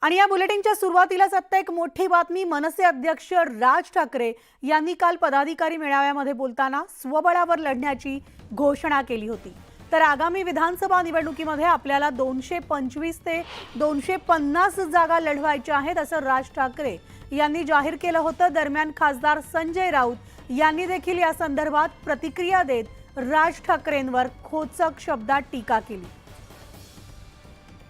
आणि या बुलेटिनच्या सुरुवातीलाच आता एक मोठी बातमी। मनसे अध्यक्ष राज ठाकरे यांनी काल पदाधिकारी मेळाव्यामध्ये बोलताना स्वबळावर लढण्याची घोषणा केली होती। तर आगामी विधानसभा निवडणुकीमध्ये आपल्याला 225 ते 250 जागा लढवायच्या आहेत असं राज ठाकरे यांनी जाहीर केलं होतं। दरम्यान खासदार संजय राऊत यांनी देखील या संदर्भात प्रतिक्रिया देत राज ठाकरेंवर खोचक शब्दात टीका केली।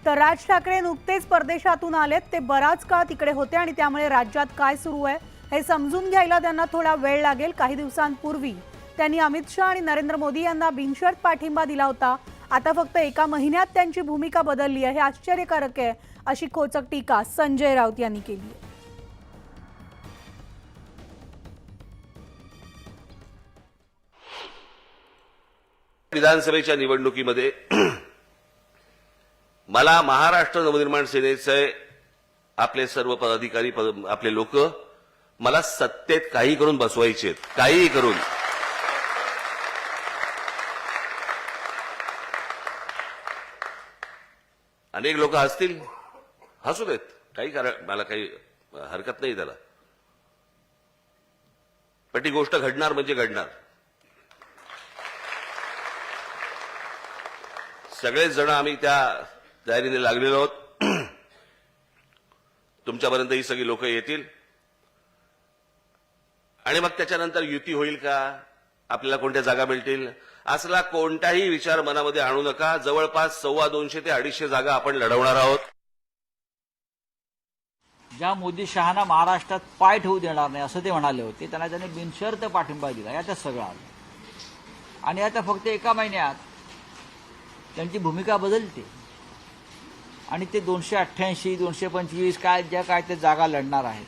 तर राज ठाकरे नुकतेच परदेशातून आलेत, ते बराच काळ तिकडे होते आणि त्यामुळे राज्यात काय सुरू आहे हे समजून घ्यायला त्यांना थोडा वेळ लागेल। काही दिवसांपूर्वी त्यांनी अमित शाह आणि नरेंद्र मोदी यांना बिनशर्त पाठिंबा दिला होता। आता फक्त एका महिन्यात त्यांची भूमिका बदलली आहे, हे आश्चर्यकारक आहे अशी खोचक टीका संजय राऊत यांनी केली आहे। विधानसभेच्या निवडणुकीमध्ये मला महाराष्ट्र नवनिर्माण सेनेचे आपले सर्व पदाधिकारी आपले लोक मला सत्तेत काही करून बसवायचे, काही करून। अनेक लोक हसतील, हसू देत, काही कारण मला काही हरकत नाही त्याला, पण ती गोष्ट घडणार म्हणजे घडणार। सगळेच जण आम्ही त्या तयारीने लागलेलो आहोत। तुमच्यापर्यंत ही सगळी लोक येतील आणि मग त्याच्यानंतर युती होईल का, आपल्याला कोणत्या जागा मिळतील, असला कोणताही विचार मनामध्ये आणू नका। जवळपास 250 ते 250 जागा आपण लढवणार आहोत। ज्या मोदी शहाना महाराष्ट्रात पाय ठेवू देणार नाही असं ते म्हणाले होते, त्यांनी बिनशर्त पाठिंबा दिला। यात सगळं आलं आणि आता फक्त एका महिन्यात त्यांची भूमिका बदलते आणि ते 288 225 काय ज्या काय ते जागा लढणार आहेत,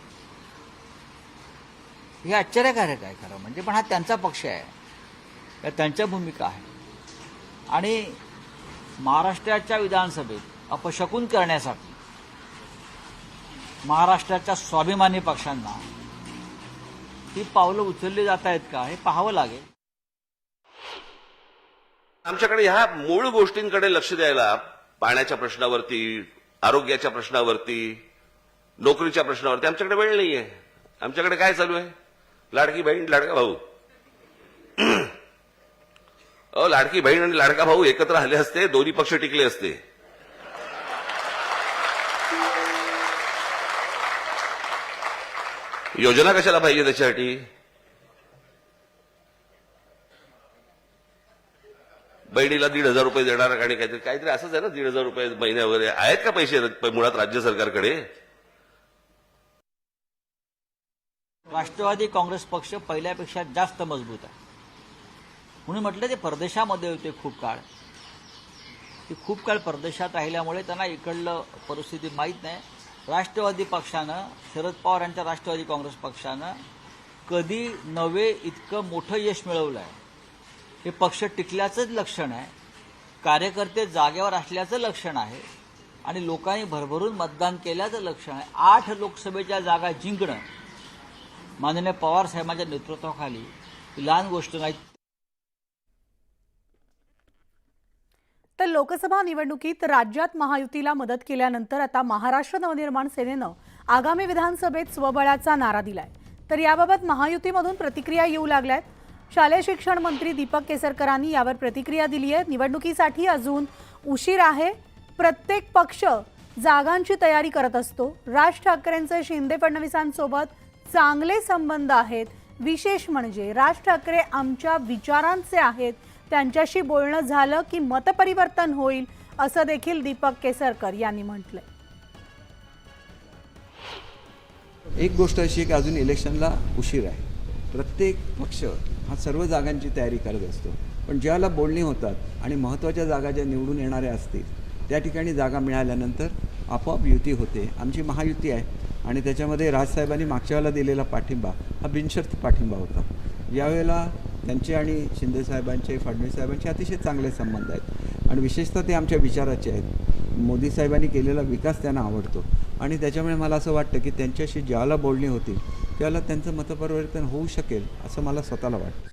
हे आश्चर्यकारक आहे खरं म्हणजे। पण हा त्यांचा पक्ष आहे, या त्यांच्या भूमिका आहे आणि महाराष्ट्राच्या विधानसभेत अपशकुन करण्यासाठी महाराष्ट्राच्या स्वाभिमानी पक्षांना ही पावलं उचलली जात आहेत का हे पाहावं लागेल। आमच्याकडे ह्या मूळ गोष्टींकडे लक्ष द्यायला, पाण्याच्या प्रश्नावरती, आरोग्याच्या प्रश्नावरती, नोकरीच्या प्रश्नावरती आमच्याकडे वेळ नाहीये। आमच्याकडे काय चालू आहे, लाडकी बहीण लाडका भाऊ। लाडकी बहीण आणि लाडका भाऊ एकत्र आले असते, दोन्ही पक्ष टिकले असते। योजना कशाला पाहिजे त्याच्यासाठी? बहिणीला 1,500 रुपये देणार आणि काहीतरी असंच आहे ना, 1,500 रुपये महिन्या वगैरे आहेत का पैसे मुळात राज्य सरकारकडे? राष्ट्रवादी काँग्रेस पक्ष पहिल्यापेक्षा जास्त मजबूत आहे म्हणून म्हटलं ते परदेशामध्ये होते खूप काळ, ते खूप काळ परदेशात राहिल्यामुळे त्यांना इकडलं परिस्थिती माहीत नाही। राष्ट्रवादी पक्षानं, शरद पवार यांच्या राष्ट्रवादी काँग्रेस पक्षानं कधी नव्हे इतकं मोठं यश मिळवलं आहे। हे पक्ष टिकल्याचंच लक्षण आहे, कार्यकर्ते जागेवर असल्याचं लक्षण आहे आणि लोकांनी भरभरून मतदान केल्याचं लक्षण आहे। 8 लोकसभेच्या जागा जिंकणं माननीय पवार साहेबांच्या नेतृत्वाखाली लहान गोष्ट नाही। तर लोकसभा निवडणुकीत राज्यात महायुतीला मदत केल्यानंतर आता महाराष्ट्र नवनिर्माण सेनेनं आगामी विधानसभेत स्वबळाचा नारा दिलाय। तर याबाबत महायुतीमधून प्रतिक्रिया येऊ लागल्यात। शालेय शिक्षण मंत्री दीपक केसरकरांनी यावर प्रतिक्रिया दिली आहे। निवडणुकीसाठी अजून उशीर आहे, प्रत्येक पक्ष जागांची तयारी करत असतो। राज ठाकरेंचे शिंदे फडणवीसांसोबत चांगले संबंध आहेत, विशेष म्हणजे राज ठाकरे आमच्या विचारांचे आहेत, त्यांच्याशी बोलणं झालं की मतपरिवर्तन होईल असं देखील दीपक केसरकर यांनी म्हटलंय। एक गोष्ट अशी की अजून इलेक्शनला उशीर आहे। प्रत्येक पक्ष हा सर्व जागांची तयारी करत असतो, पण ज्याला बोलणी होतात आणि महत्त्वाच्या जागा ज्या निवडून येणाऱ्या असतील त्या ठिकाणी जागा मिळाल्यानंतर आपोआप युती होते। आमची महायुती आहे आणि त्याच्यामध्ये राजसाहेबांनी मागच्या वेळेला दिलेला पाठिंबा हा बिनशर्त पाठिंबा होता। यावेळेला त्यांचे आणि शिंदे साहेबांचे, फडणवीस साहेबांचे अतिशय चांगले संबंध आहेत आणि विशेषतः ते आमच्या विचाराचे आहेत। मोदी साहेबांनी केलेला विकास त्यांना आवडतो आणि त्याच्यामुळे मला असं वाटतं की त्यांच्याशी ज्याला बोलणी होतील त्याला त्यांचं मतपरिवर्तन होऊ शकेल असं मला स्वतःला वाटतं।